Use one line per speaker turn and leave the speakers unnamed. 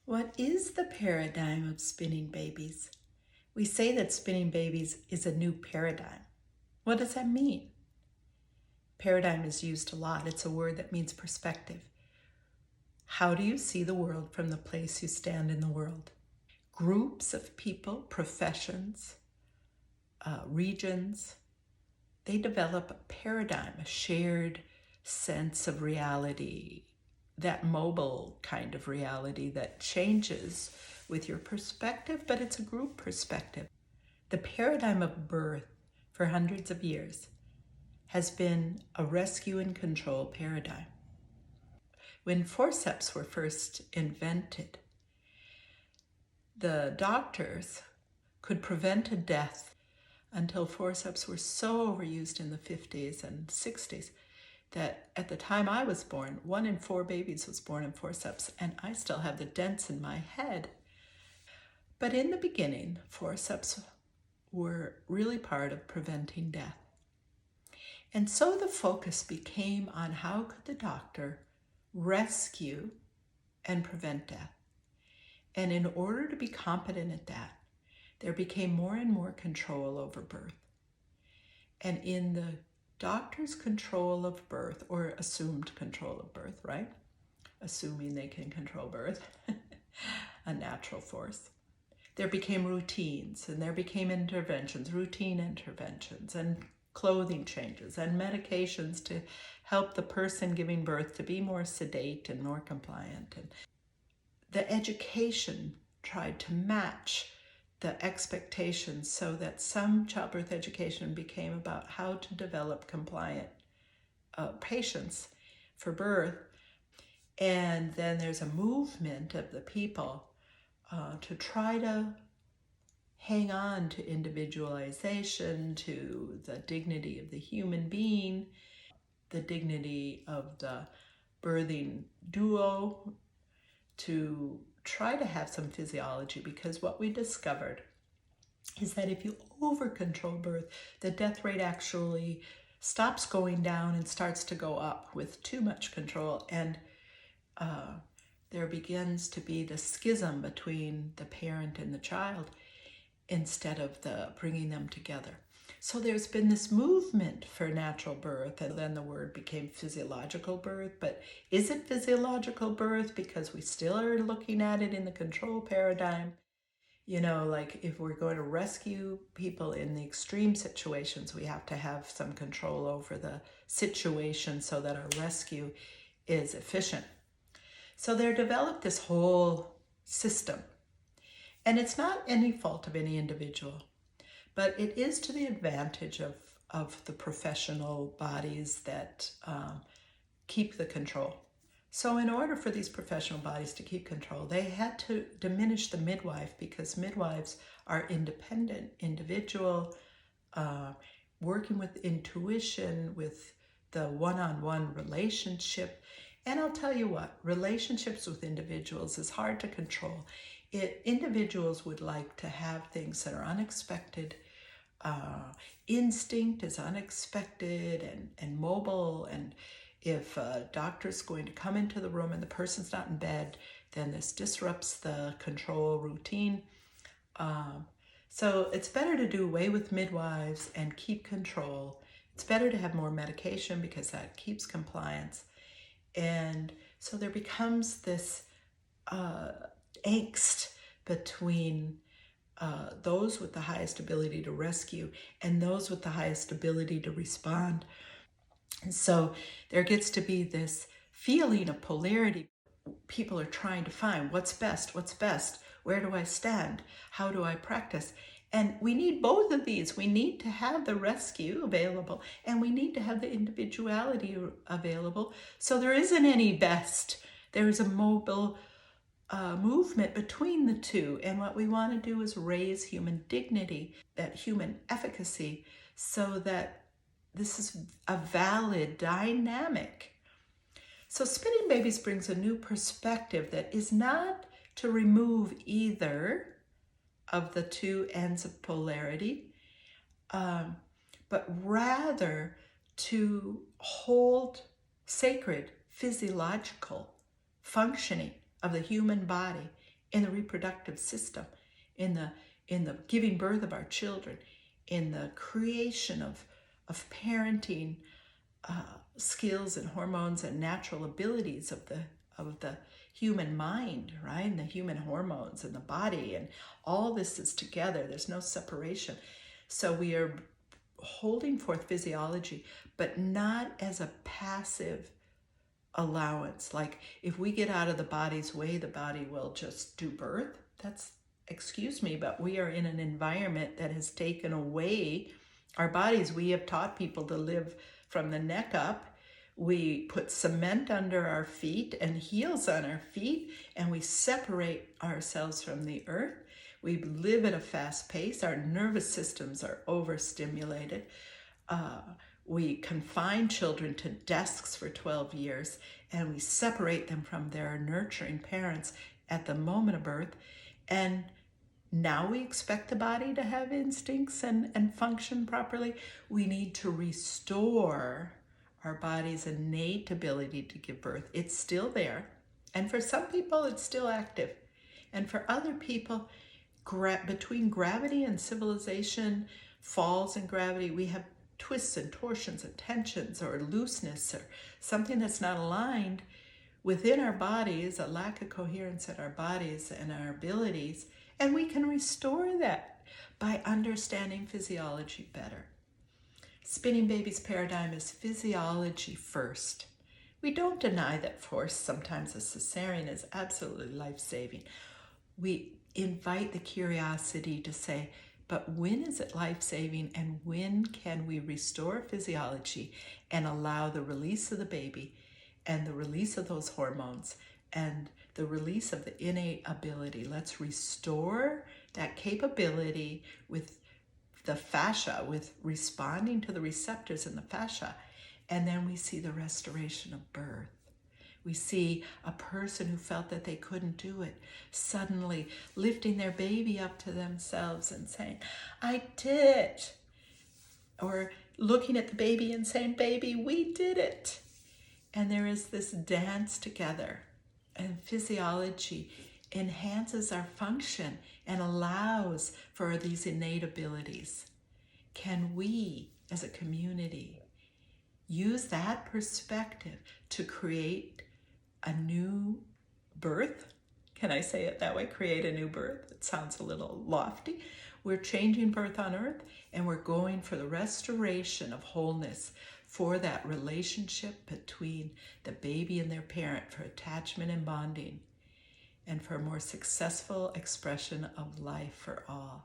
What is the paradigm of spinning babies? We say that spinning babies is a new paradigm. What does that mean? Paradigm is used a lot. It's a word that means perspective. How do you see the world from the place you stand in the world? Groups of people, professions, regions, they develop a paradigm, a shared sense of reality, that mobile kind of reality that changes with your perspective, but it's a group perspective. The paradigm of birth for hundreds of years has been a rescue and control paradigm. When forceps were first invented, the doctors could prevent a death until forceps were so overused in the 50s and 60s that at the time I was born, 1 in 4 babies was born in forceps, and I still have the dents in my head. But in the beginning, forceps were really part of preventing death. And so the focus became on how could the doctor rescue and prevent death. And in order to be competent at that, there became more and more control over birth. And in the doctor's control of birth, or assumed control of birth, right? Assuming they can control birth, a natural force. There became routines, and there became interventions, routine interventions, and clothing changes, and medications to help the person giving birth to be more sedate and more compliant. And the education tried to match the expectations so that some childbirth education became about how to develop compliant patients for birth. And then there's a movement of the people to try to hang on to individualization, to the dignity of the human being, the dignity of the birthing duo, to try to have some physiology, because what we discovered is that if you over control birth, the death rate actually stops going down and starts to go up with too much control, and there begins to be the schism between the parent and the child instead of the bringing them together. So there's been this movement for natural birth, and then the word became physiological birth. But is it physiological birth because we still are looking at it in the control paradigm? You know, like if we're going to rescue people in the extreme situations, we have to have some control over the situation so that our rescue is efficient. So they're developed this whole system. And it's not any fault of any individual, but it is to the advantage of the professional bodies that keep the control. So in order for these professional bodies to keep control, they had to diminish the midwife, because midwives are independent, individual, working with intuition, with the one-on-one relationship. And I'll tell you what, relationships with individuals is hard to control. Individuals would like to have things that are unexpected. Instinct is unexpected and mobile. And if a doctor's going to come into the room and the person's not in bed, then this disrupts the control routine. So it's better to do away with midwives and keep control. It's better to have more medication because that keeps compliance. And so there becomes this angst between those with the highest ability to rescue and those with the highest ability to respond. And so there gets to be this feeling of polarity. People are trying to find what's best, where do I stand, how do I practice? And we need both of these. We need to have the rescue available, and we need to have the individuality available. So there isn't any best. There is a mobile movement between the two. And what we want to do is raise human dignity, that human efficacy, so that this is a valid dynamic. So spinning babies brings a new perspective that is not to remove either of the two ends of polarity, but rather to hold sacred physiological functioning of the human body in the reproductive system, in the giving birth of our children, in the creation of parenting skills and hormones and natural abilities of the human mind, right? And the human hormones and the body, and all this is together. There's no separation. So we are holding forth physiology, but not as a passive allowance. Like if we get out of the body's way, the body will just do birth. That's, excuse me, but we are in an environment that has taken away our bodies. We have taught people to live from the neck up. We put cement under our feet and heels on our feet, and we separate ourselves from the earth. We live at a fast pace. Our nervous systems are overstimulated. We confine children to desks for 12 years, and we separate them from their nurturing parents at the moment of birth. And now we expect the body to have instincts and function properly. We need to restore our body's innate ability to give birth. It's still there. And for some people, it's still active. And for other people, between gravity and civilization, falls in gravity, we have twists and torsions and tensions or looseness or something that's not aligned within our bodies, a lack of coherence in our bodies and our abilities. And we can restore that by understanding physiology better. Spinning Babies paradigm is physiology first. We don't deny that, for sometimes a cesarean is absolutely life-saving. We invite the curiosity to say, but when is it life-saving, and when can we restore physiology and allow the release of the baby and the release of those hormones and the release of the innate ability? Let's restore that capability with the fascia, with responding to the receptors in the fascia. And then we see the restoration of birth. We see a person who felt that they couldn't do it suddenly lifting their baby up to themselves and saying, I did it. Or looking at the baby and saying, baby, we did it. And there is this dance together. And physiology enhances our function and allows for these innate abilities. Can we, as a community, use that perspective to create a new birth? Can I say it that way? Create a new birth? It sounds a little lofty. We're changing birth on earth, and we're going for the restoration of wholeness, for that relationship between the baby and their parent, for attachment and bonding, and for a more successful expression of life for all.